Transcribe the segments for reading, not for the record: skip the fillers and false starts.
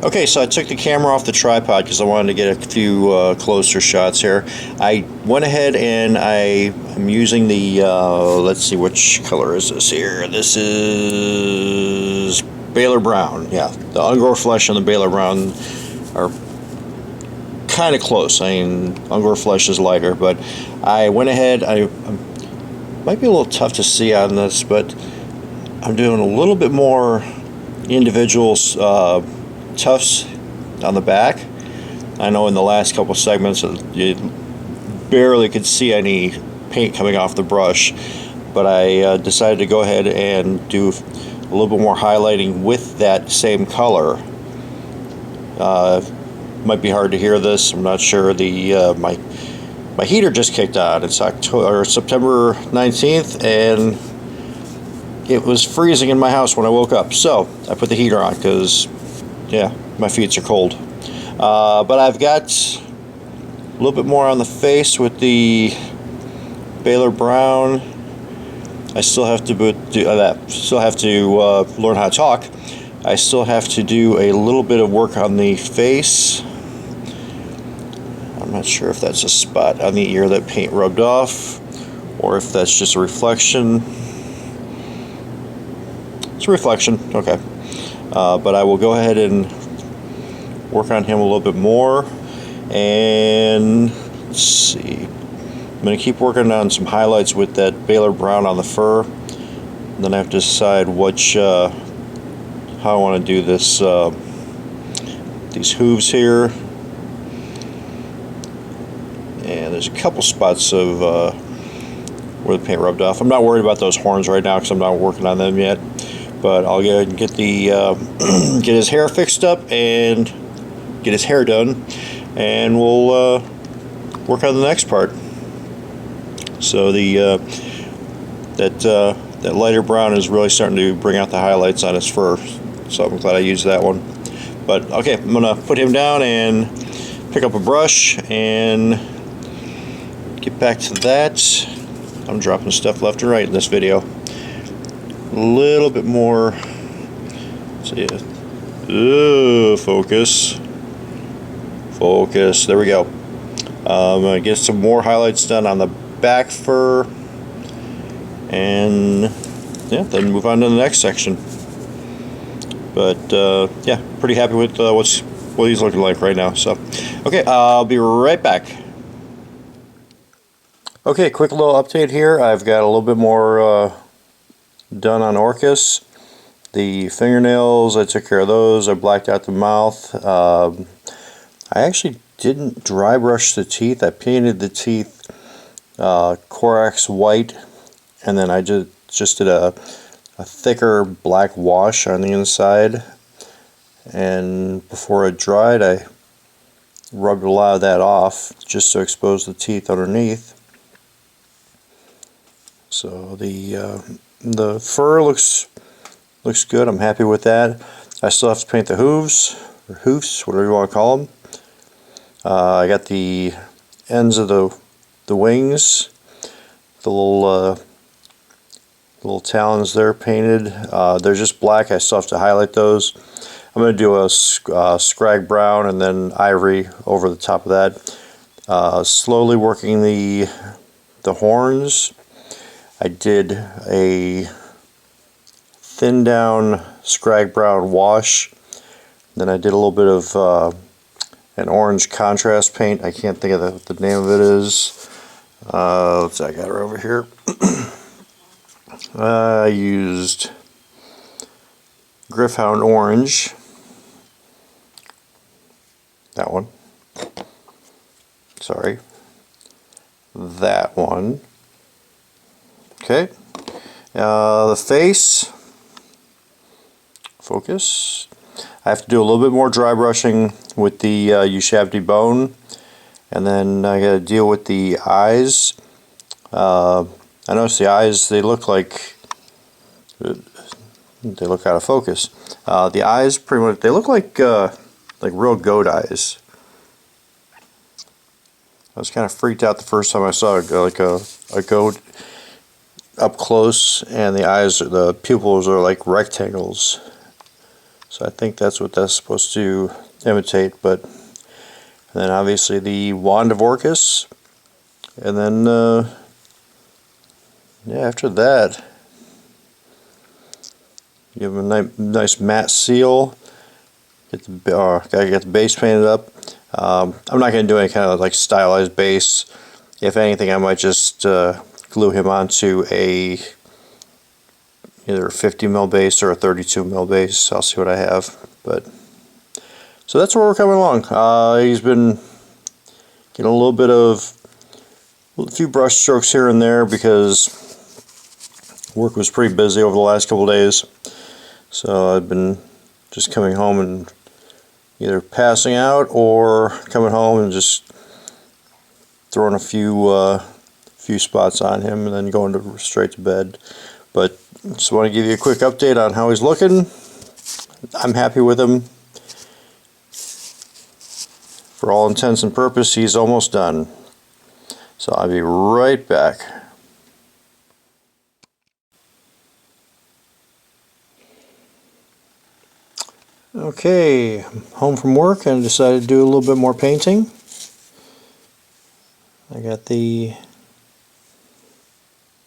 Okay, so I took the camera off the tripod because I wanted to get a few closer shots here. I went ahead and I'm using the, let's see, which color is this here? This is Baylor Brown. Yeah, the Ungor Flesh and the Baylor Brown are kind of close. I mean, Ungor Flesh is lighter, but I went ahead, I might be a little tough to see on this, but I'm doing a little bit more individual tufts on the back. I know in the last couple segments you barely could see any paint coming off the brush, but I decided to go ahead and do a little bit more highlighting with that same color. Might be hard to hear this. I'm not sure. My heater just kicked on. It's September 19th, and it was freezing in my house when I woke up. So I put the heater on because, yeah, my feet are cold. But I've got a little bit more on the face with the Baylor Brown. I still have to learn how to talk. I still have to do a little bit of work on the face. I'm not sure if that's a spot on the ear that paint rubbed off, or if that's just a reflection. It's a reflection, okay. But I will go ahead and work on him a little bit more. And let's see. I'm going to keep working on some highlights with that Baylor Brown on the fur. And then I have to decide how I want to do this. These hooves here. And there's a couple spots of where the paint rubbed off. I'm not worried about those horns right now because I'm not working on them yet. But I'll go ahead and get get his hair fixed up and get his hair done, and we'll work on the next part. So that lighter brown is really starting to bring out the highlights on his fur. So I'm glad I used that one. But okay, I'm gonna put him down and pick up a brush and get back to that. I'm dropping stuff left and right in this video. A little bit more. See, focus. There we go. I'm gonna get some more highlights done on the back fur, and yeah, then move on to the next section. But yeah, pretty happy with what he's looking like right now. So, okay, I'll be right back. Okay, quick little update here. I've got a little bit more done on Orcus. The fingernails, I took care of those. I blacked out the mouth. I actually didn't dry brush the teeth. I painted the teeth Corax white, and then I just did a thicker black wash on the inside. And before it dried, I rubbed a lot of that off just to expose the teeth underneath. So the fur looks good. I'm happy with that. I still have to paint the hooves, or hoofs, whatever you want to call them. I got the ends of the wings, the little talons there painted. They're just black. I still have to highlight those. I'm going to do a scrag brown and then ivory over the top of that. Slowly working the horns. I did a thin down scrag brown wash. Then I did a little bit of an orange contrast paint. I can't think of what the name of it is. Let's see, I got it over here. I used Griffhound Orange. That one. Sorry. That one. Okay. The face. Focus. I have to do a little bit more dry brushing with the Ushabti bone, and then I got to deal with the eyes. I noticed the eyes, they look out of focus. The eyes pretty much, they look like real goat eyes. I was kind of freaked out the first time I saw a goat up close, and the eyes, the pupils are like rectangles. So I think that's what that's supposed to imitate. But then obviously the wand of Orcus, and then yeah, after that, give him a nice matte seal. Gotta get the base painted up. I'm not gonna do any kind of like stylized base. If anything, I might just glue him onto a either a 50 mil base or a 32 mil base. I'll see what I have. But so that's where we're coming along. He's been getting a little bit of a few brush strokes here and there because work was pretty busy over the last couple days. So I've been just coming home and either passing out or coming home and just throwing a few spots on him and then going straight to bed. But just want to give you a quick update on how he's looking. I'm happy with him. For all intents and purposes, he's almost done. So I'll be right back. Okay, home from work and decided to do a little bit more painting. I got the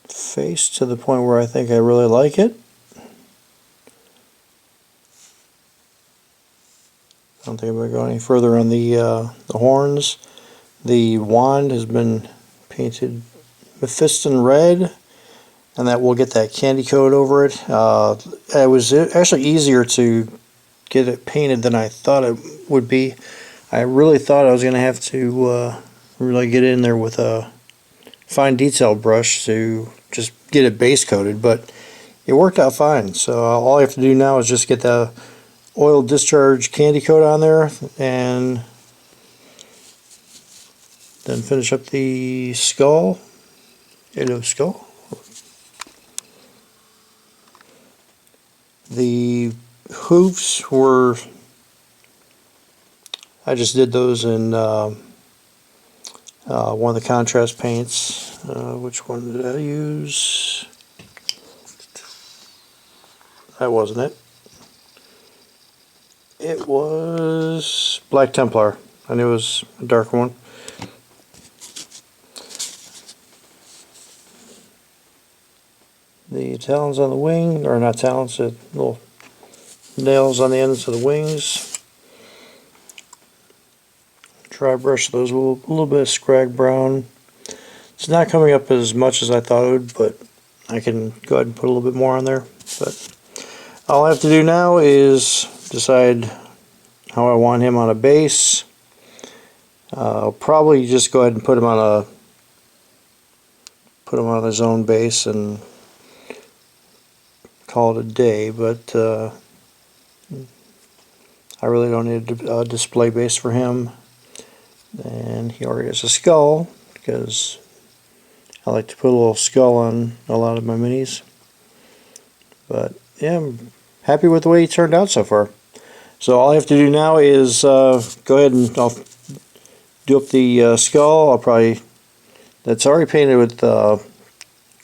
face to the point where I think I really like it. I don't think I'm going to go any further on the horns. The wand has been painted Mephiston red, and that will get that candy coat over it. It was actually easier to get it painted than I thought it would be. I really thought I was going to have to really get in there with a fine detail brush to just get it base coated, but it worked out fine. So all I have to do now is just get the oil discharge candy coat on there and then finish up the skull. Hello, skull. The hoofs were, I just did those in one of the contrast paints. Which one did I use? That wasn't it. It was Black Templar. I knew it was a dark one. The talons on the wing, or not talons, little nails on the ends of the wings. Dry brush those with a little bit of scrag brown. It's not coming up as much as I thought it would, but I can go ahead and put a little bit more on there. But all I have to do now is decide how I want him on a base. I'll probably just go ahead and put him on his own base and call it a day, but I really don't need a display base for him. And he already has a skull because I like to put a little skull on a lot of my minis. But yeah, I'm happy with the way he turned out so far. So all I have to do now is go ahead and I'll do up the skull. That's already painted with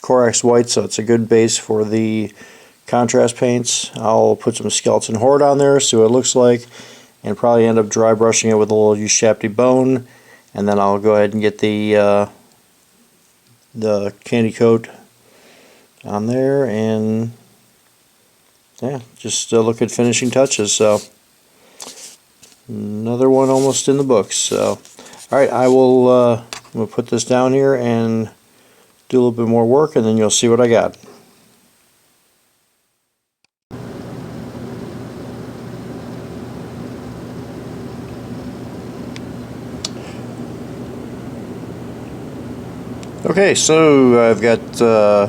Corax white, so it's a good base for the contrast paints. I'll put some skeleton horde on there, see what it looks like, and probably end up dry brushing it with a little Ushapti bone, and then I'll go ahead and get the candy coat on there, and yeah, just look at finishing touches. So another one almost in the books. So alright, I'm gonna put this down here and do a little bit more work, and then you'll see what I got. Okay, so I've got a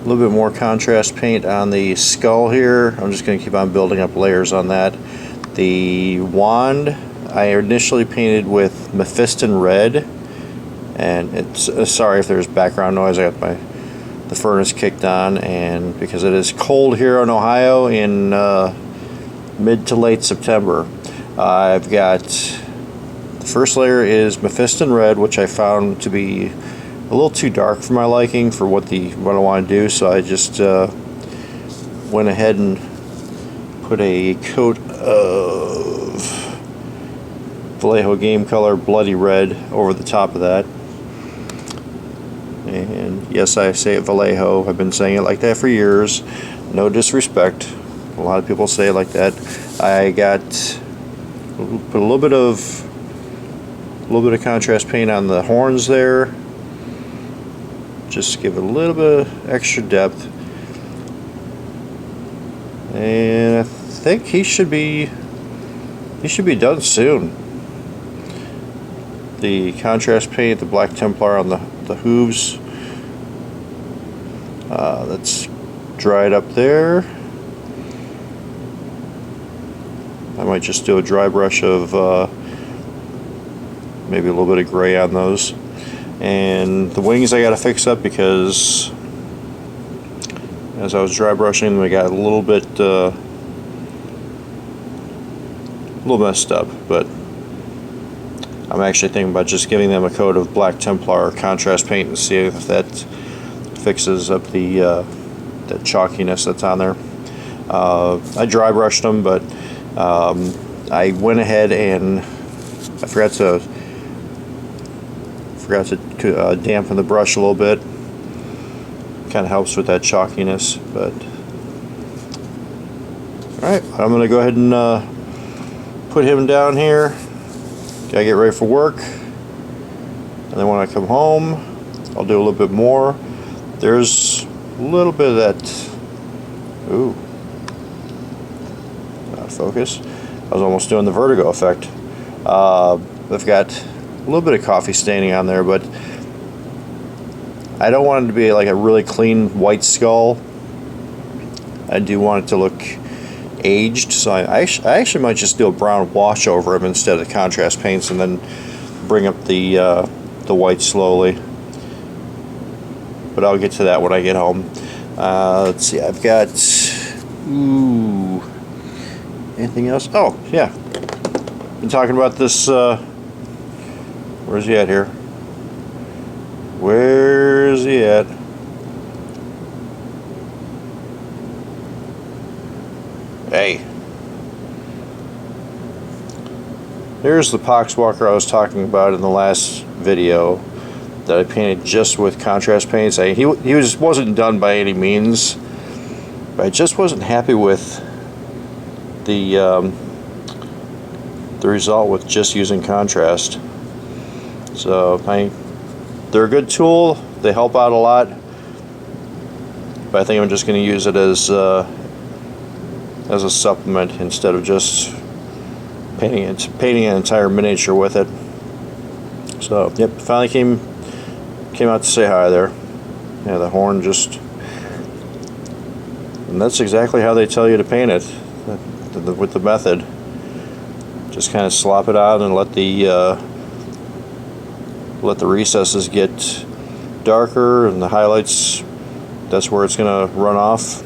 little bit more contrast paint on the skull here. I'm just going to keep on building up layers on that. The wand I initially painted with Mephiston red, and it's sorry if there's background noise. I got the furnace kicked on, and because it is cold here in Ohio in mid to late September, I've got first layer is Mephiston red, which I found to be a little too dark for my liking for what I want to do, so I just went ahead and put a coat of Vallejo Game Color Bloody Red over the top of that. And yes, I say it Vallejo. I've been saying it like that for years. No disrespect. A lot of people say it like that. I put a little bit of contrast paint on the horns there. Just to give it a little bit of extra depth. And I think he should be done soon. The contrast paint, the Black Templar on the hooves, that's dried up there. I might just do a dry brush of maybe a little bit of gray on those. And the wings I got to fix up because as I was dry brushing them, they got a little messed up. But I'm actually thinking about just giving them a coat of Black Templar contrast paint and see if that fixes up the that chalkiness that's on there. I dry brushed them, but I went ahead and I forgot to dampen the brush a little bit. Kind of helps with that chalkiness. But all right, I'm going to go ahead and put him down here. Gotta get ready for work, and then when I come home, I'll do a little bit more. There's a little bit of that. Ooh, not focus. I was almost doing the vertigo effect. I've got a little bit of coffee staining on there, but I don't want it to be like a really clean white skull. I do want it to look aged, so I actually might just do a brown wash over him instead of the contrast paints, and then bring up the white slowly. But I'll get to that when I get home. Let's see, I've got anything else? Oh yeah, been talking about this. Where's he at here? Where's he at? Hey, here's the Poxwalker I was talking about in the last video that I painted just with contrast paints. He wasn't done by any means, but I just wasn't happy with the result with just using contrast. So they're a good tool. They help out a lot, but I think I'm just going to use it as a supplement instead of just painting an entire miniature with it. So yep, finally came out to say hi there. Yeah, the horn just, and that's exactly how they tell you to paint it with the method. Just kind of slop it out and let the recesses get darker, and the highlights, that's where it's gonna run off.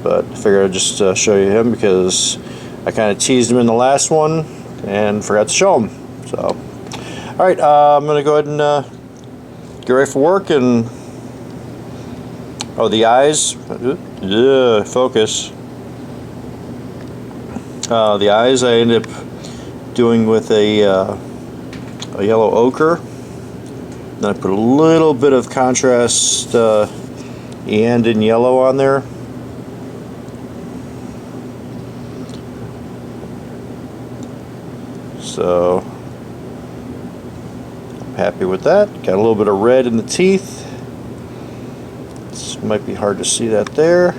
But I figured I'd just show you him because I kind of teased him in the last one and forgot to show him. So, all right, I'm going to go ahead and get ready for work. And the eyes, focus. The eyes I ended up doing with a yellow ochre. Then I put a little bit of contrast and in yellow on there. So I'm happy with that. Got a little bit of red in the teeth. This might be hard to see that there,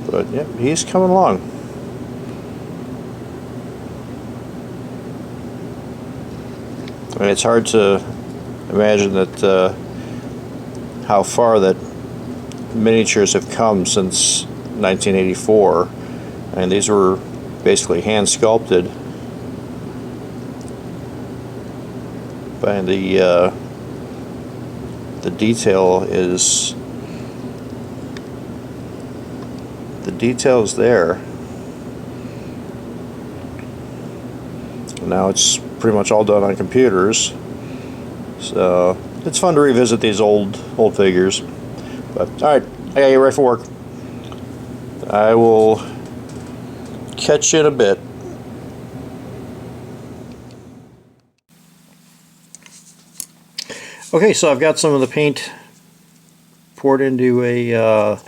but yeah, he's coming along. I mean, it's hard to imagine that how far that miniatures have come since 1984, and these were basically hand sculpted. And the detail is there. Now it's pretty much all done on computers, so it's fun to revisit these old figures. But all right, I gotta get ready for work. I will catch you in a bit. Okay, so I've got some of the paint poured into a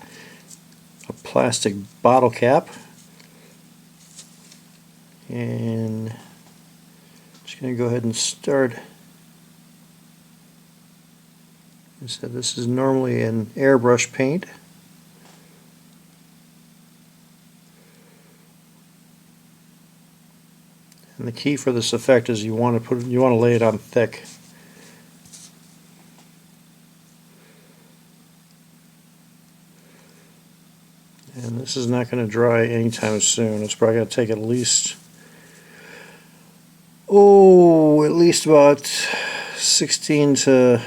plastic bottle cap, and I'm just going to go ahead and start. So this is normally an airbrush paint. And the key for this effect is you want to lay it on thick. And this is not going to dry anytime soon. It's probably going to take at least about 16 to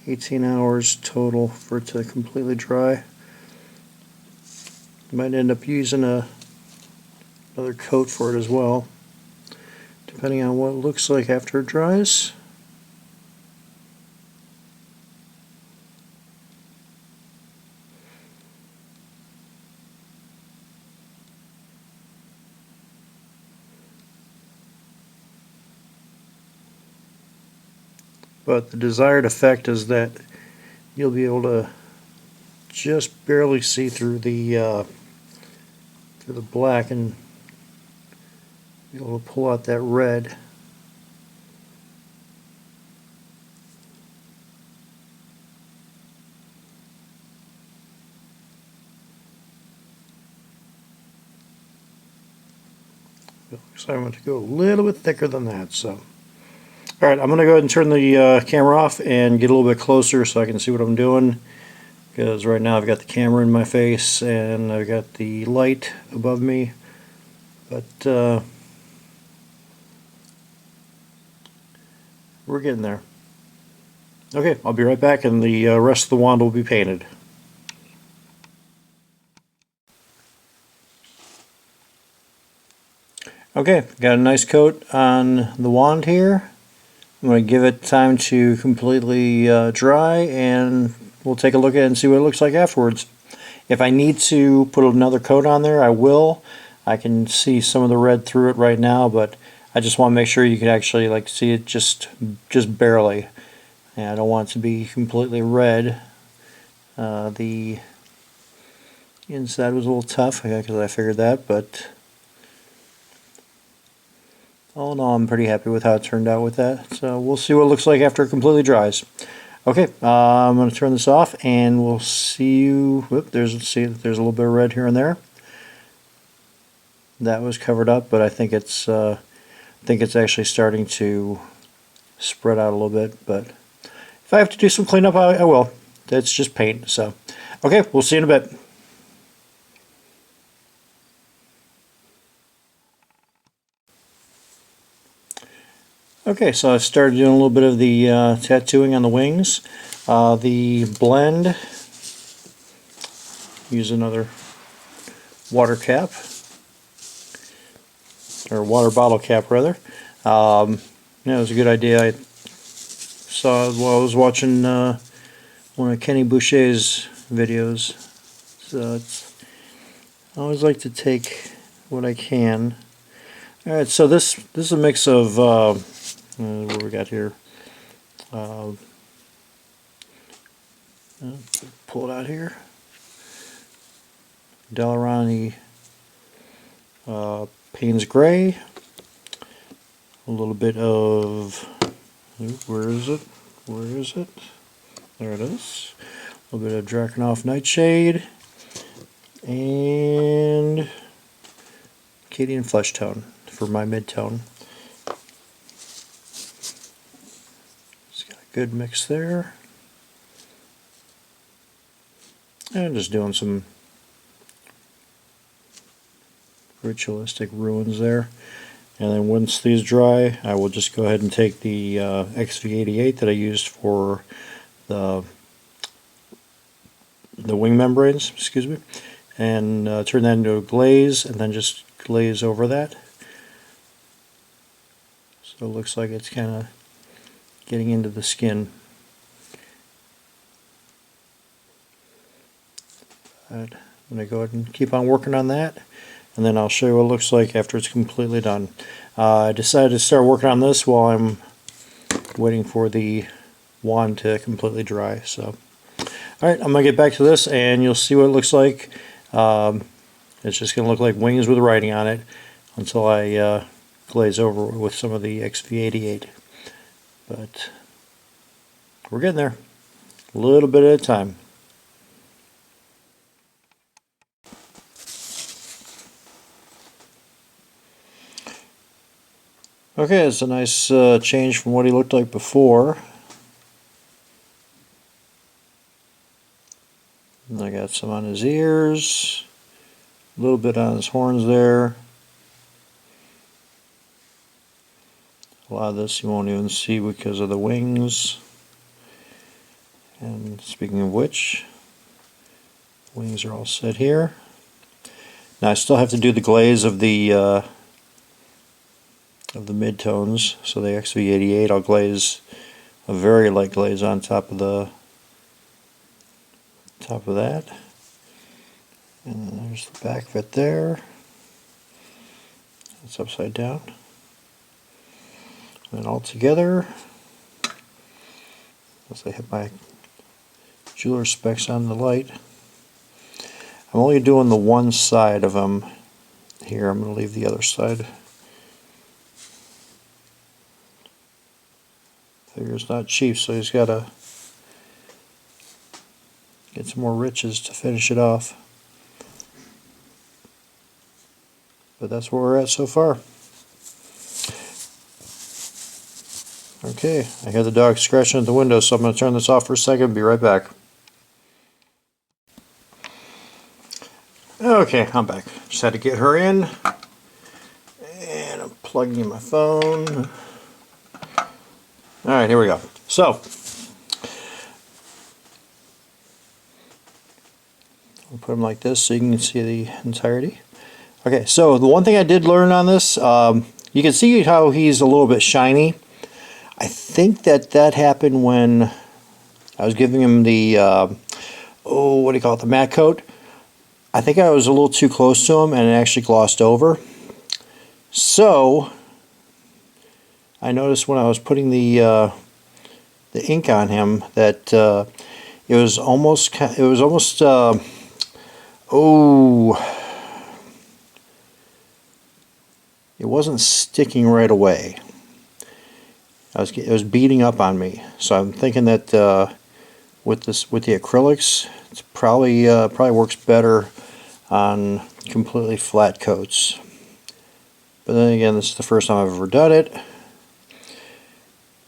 18 hours total for it to completely dry. You might end up using another coat for it as well, depending on what it looks like after it dries. But the desired effect is that you'll be able to just barely see through the black and be able to pull out that red. So I'm going to go a little bit thicker than that. So, all right, I'm going to go ahead and turn the camera off and get a little bit closer so I can see what I'm doing. Because right now I've got the camera in my face and I've got the light above me. But we're getting there. Okay, I'll be right back and the rest of the wand will be painted. Okay, got a nice coat on the wand here. I'm going to give it time to completely dry, and we'll take a look at it and see what it looks like afterwards. If I need to put another coat on there, I will. I can see some of the red through it right now, but I just want to make sure you can actually see it just barely. And I don't want it to be completely red. The inside was a little tough because I figured that, but all in all, I'm pretty happy with how it turned out with that. So we'll see what it looks like after it completely dries. Okay, I'm going to turn this off, and we'll see you. Whoop, there's a little bit of red here and there. That was covered up, but I think it's actually starting to spread out a little bit. But if I have to do some cleanup, I will. It's just paint. So, okay, we'll see you in a bit. Okay, so I started doing a little bit of the tattooing on the wings. The blend, use another water cap, or water bottle cap rather. Yeah, it was a good idea. I saw it while I was watching one of Kenny Boucher's videos. So I always like to take what I can. Alright, so this is a mix of what we got here. Pull it out here. Dalerani Payne's Gray. A little bit of, where is it? Where is it? There it is. A little bit of Drakenhof Nightshade. And Cadian Flesh Tone for my mid-tone. It's got a good mix there. And just doing some ritualistic ruins there. And then once these dry, I will just go ahead and take the XV88 that I used for the wing membranes, excuse me, and turn that into a glaze, and then just glaze over that. So it looks like it's kind of getting into the skin. I'm going to go ahead and keep on working on that, and then I'll show you what it looks like after it's completely done. I decided to start working on this while I'm waiting for the wand to completely dry. So, alright, I'm going to get back to this and you'll see what it looks like. It's just going to look like wings with writing on it until I glaze over with some of the XV88. But we're getting there, a little bit at a time. Okay, it's a nice change from what he looked like before. And I got some on his ears, a little bit on his horns there. A lot of this you won't even see because of the wings. And speaking of which, wings are all set here. Now I still have to do the glaze of the midtones. So the XV88, I'll glaze a very light glaze on top of that. And then there's the back of it there. It's upside down. And all together, as I hit my jeweler specs on the light, I'm only doing the one side of them here. I'm going to leave the other side. Figure's not cheap, so he's got to get some more riches to finish it off. But that's where we're at so far. Okay, I hear the dog scratching at the window, so I'm going to turn this off for a second and be right back. Okay, I'm back. Just had to get her in. And I'm plugging in my phone. Alright, here we go. So, I'll put them like this so you can see the entirety. Okay, so the one thing I did learn on this, you can see how he's a little bit shiny. I think that happened when I was giving him the, what do you call it, the matte coat. I think I was a little too close to him and it actually glossed over. So, I noticed when I was putting the ink on him that it was almost it wasn't sticking right away. It was beating up on me. So I'm thinking that with the acrylics, it's probably works better on completely flat coats. But then again, this is the first time I've ever done it.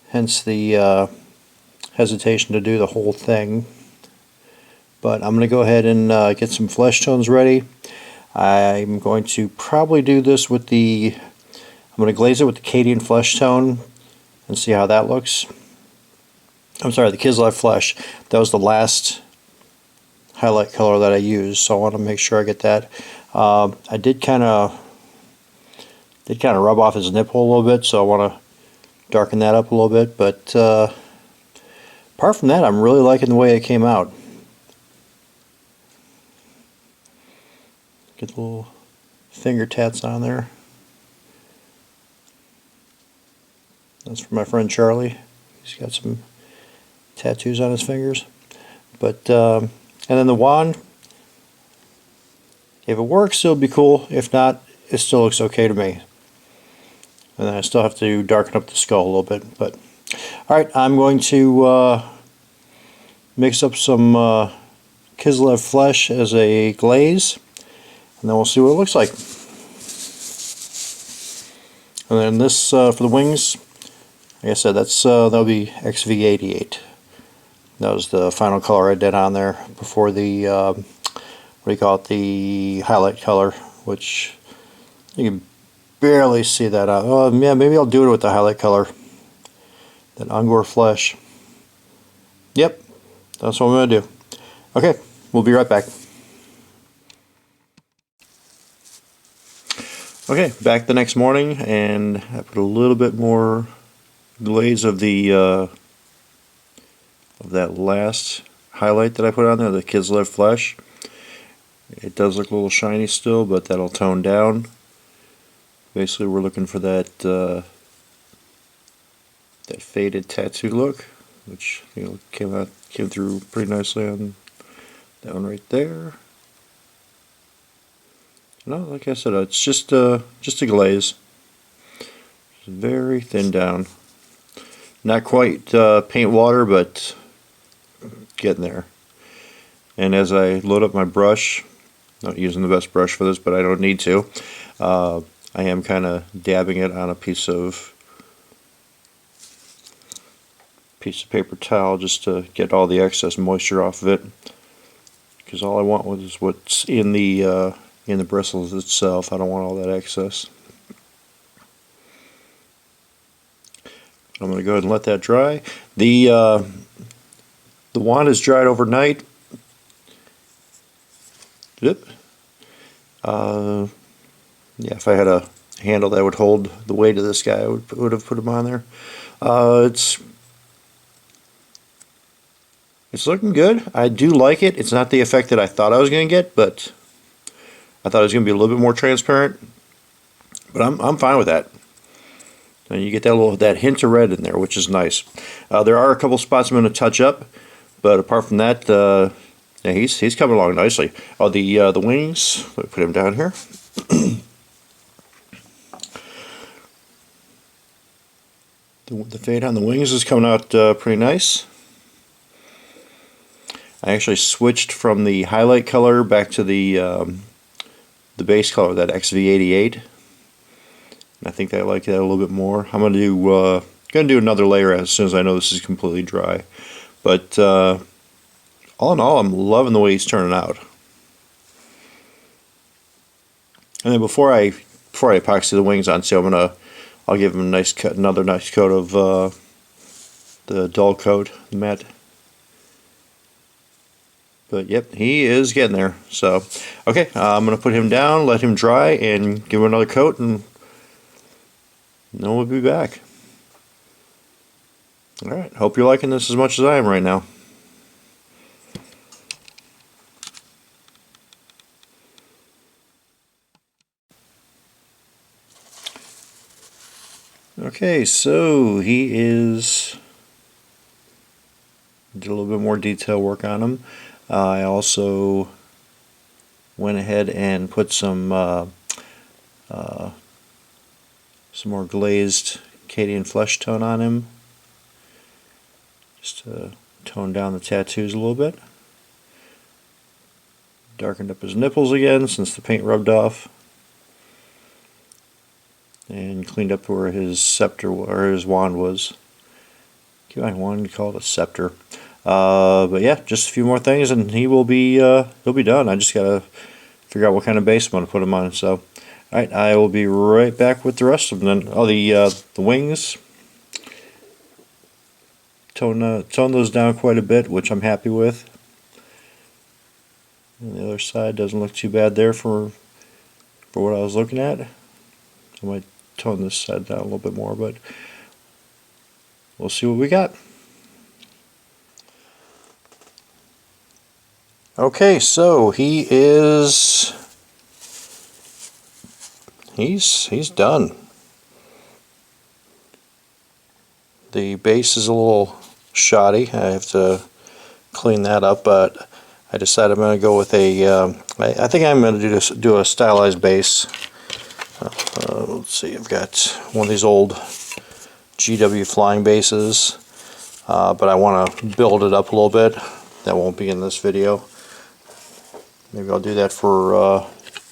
Hence the hesitation to do the whole thing. But I'm going to go ahead and get some flesh tones ready. I'm going to probably do this with I'm going to glaze it with the Cadian flesh tone and see how that looks. I'm sorry, the Kislev flesh. That was the last highlight color that I used, so I want to make sure I get that. I did kind of rub off his nipple a little bit, so I want to darken that up a little bit. But apart from that, I'm really liking the way it came out. Get the little finger tats on there. That's for my friend Charlie. He's got some tattoos on his fingers. But and then the wand, if it works, it'll be cool. If not, it still looks okay to me. And then I still have to darken up the skull a little bit. But alright, I'm going to mix up some Kislev flesh as a glaze, and then we'll see what it looks like. And then this for the wings, like I said, that'll be XV88. That was the final color I did on there before the what do you call it, the highlight color, which you can barely see that out. Oh yeah, maybe I'll do it with the highlight color. That Angor flesh. Yep, that's what I'm going to do. Okay, we'll be right back. Okay, back the next morning, and I put a little bit more glaze of the of that last highlight that I put on there, the Kislev flesh. It does look a little shiny still, but that'll tone down. Basically, we're looking for that that faded tattoo look, which came through pretty nicely on that one right there. No, like I said, it's just a glaze. It's very thin down. Not quite paint water, but getting there. And as I load up my brush, not using the best brush for this, but I don't need to. I am kind of dabbing it on a piece of paper towel just to get all the excess moisture off of it. Because all I want is what's in the bristles itself. I don't want all that excess. I'm going to go ahead and let that dry. The wand is dried overnight. Yep. Yeah, if I had a handle that would hold the weight of this guy, I would have put him on there. It's looking good. I do like it. It's not the effect that I thought I was going to get, but I thought it was going to be a little bit more transparent. But I'm fine with that. And you get that hint of red in there, which is nice. There are a couple spots I'm going to touch up, but apart from that, yeah, he's coming along nicely. Oh, the wings. Let me put him down here. The fade on the wings is coming out pretty nice. I actually switched from the highlight color back to the base color, that XV88. And I think I like that a little bit more. I'm gonna do another layer as soon as I know this is completely dry. But all in all, I'm loving the way he's turning out. And then before I epoxy the wings on, so I'll give him a nice cut, another nice coat of the dull coat, the matte. But yep, he is getting there. So, okay, I'm going to put him down, let him dry, and give him another coat, and then we'll be back. Alright, hope you're liking this as much as I am right now. Okay, so he did a little bit more detail work on him. I also went ahead and put some more glazed Cadian flesh tone on him, just to tone down the tattoos a little bit. Darkened up his nipples again since the paint rubbed off, and cleaned up where his scepter or his wand was. I wanted to call it a scepter. But yeah, just a few more things and he'll be done. I just gotta figure out what kind of base I'm gonna put him on. So, alright, I will be right back with the rest of them. Then, the wings. Tone those down quite a bit, which I'm happy with. And the other side doesn't look too bad there for what I was looking at. I might tone this side down a little bit more, but we'll see what we got. Okay, so he's done. The base is a little shoddy. I have to clean that up, but I decided I'm going to go with I think I'm going to do a stylized base. Let's see, I've got one of these old GW flying bases, but I want to build it up a little bit. That won't be in this video. Maybe I'll do that for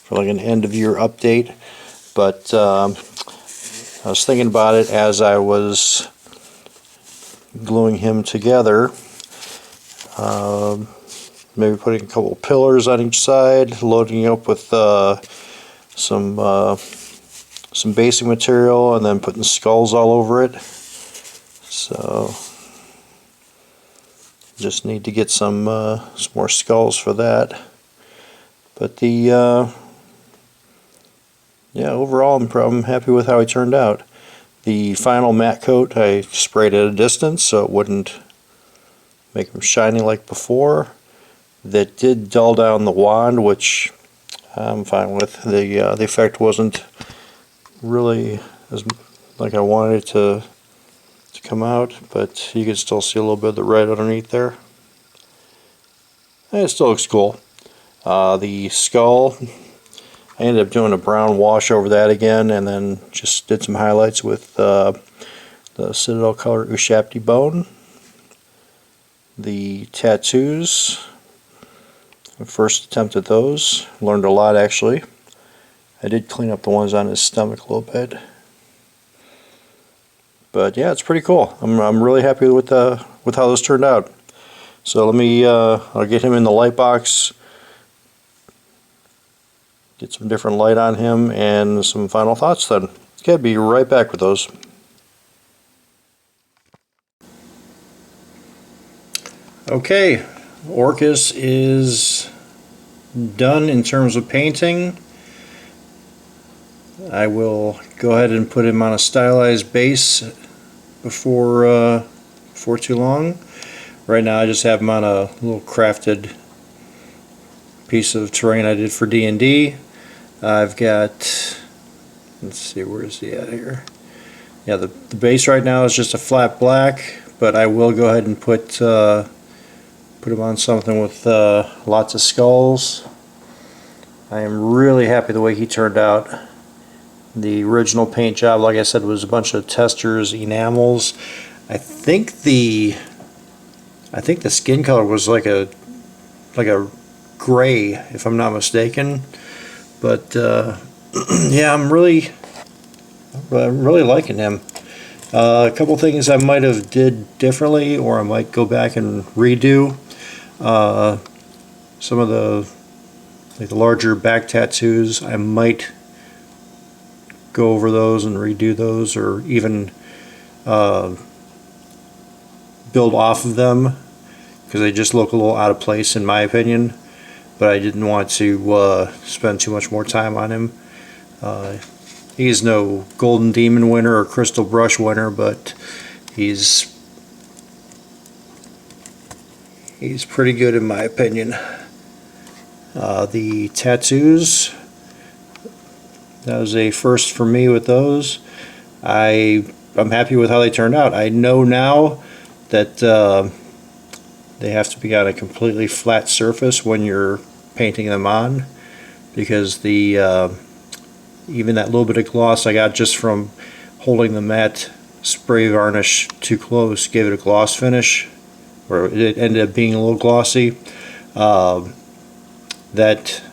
like an end of year update. But I was thinking about it as I was gluing him together. Maybe putting a couple of pillars on each side, loading up with some basing material, and then putting skulls all over it. So just need to get some more skulls for that. But yeah, overall I'm happy with how he turned out. The final matte coat I sprayed at a distance so it wouldn't make him shiny like before. that did dull down the wand, which I'm fine with. The effect wasn't really as like I wanted it to come out, but you can still see a little bit of the red underneath there. And it still looks cool. The skull, I ended up doing a brown wash over that again, and then just did some highlights with the Citadel color Ushabti bone. The tattoos, first attempt at those, learned a lot actually. I did clean up the ones on his stomach a little bit, but yeah, it's pretty cool. I'm really happy with how this turned out. So let me I'll get him in the light box, get some different light on him, and some final thoughts then. Okay, be right back with those. Okay, Orcus is done in terms of painting. I will go ahead and put him on a stylized base before too long. Right now I just have him on a little crafted piece of terrain I did for D&D. I've got, let's see, where is he at here? Yeah, the base right now is just a flat black, but I will go ahead and put him on something with lots of skulls. I am really happy the way he turned out. The original paint job, like I said, was a bunch of testers, enamels. I think the skin color was like a gray, if I'm not mistaken. But yeah, I'm really liking him. A couple things I might have did differently, or I might go back and redo. Some of the larger back tattoos, I might go over those and redo those, or even build off of them, because they just look a little out of place in my opinion. But I didn't want to spend too much more time on him. He's no Golden Demon winner or Crystal Brush winner, but he's pretty good in my opinion. The tattoos, that was a first for me with those. I'm happy with how they turned out. I know now that they have to be on a completely flat surface when you're painting them on, because the even that little bit of gloss I got just from holding the matte spray varnish too close gave it a gloss finish, or it ended up being a little glossy. That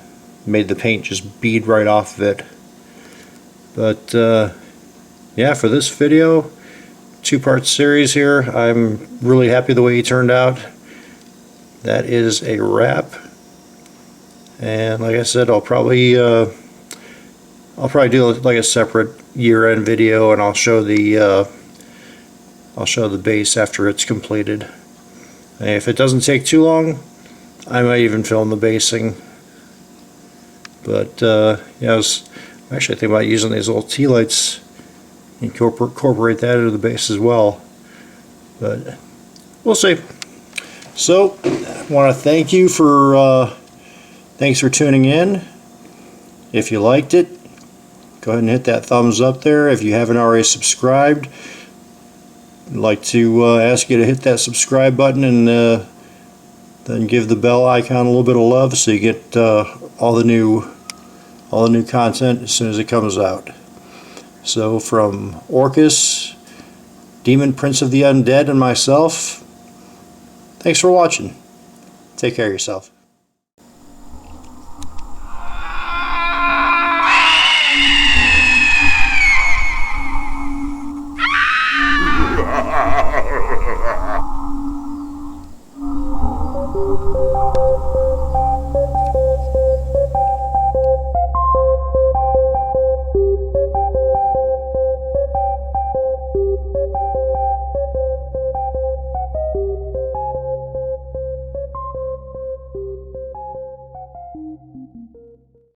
made the paint just bead right off of it. But yeah, for this video, two-part series here, I'm really happy the way he turned out. That is a wrap, and like I said, I'll probably do like a separate year-end video, and I'll show the base after it's completed. And if it doesn't take too long, I might even film the basing. But yeah, I was actually thinking about using these little tea lights, incorporate that into the base as well, but we'll see. So I want to thank you for thanks for tuning in. If you liked it, go ahead and hit that thumbs up there. If you haven't already subscribed, I'd like to ask you to hit that subscribe button, and then give the bell icon a little bit of love, so you get all the new content as soon as it comes out. So from Orcus, Demon Prince of the Undead, and myself, thanks for watching. Take care of yourself.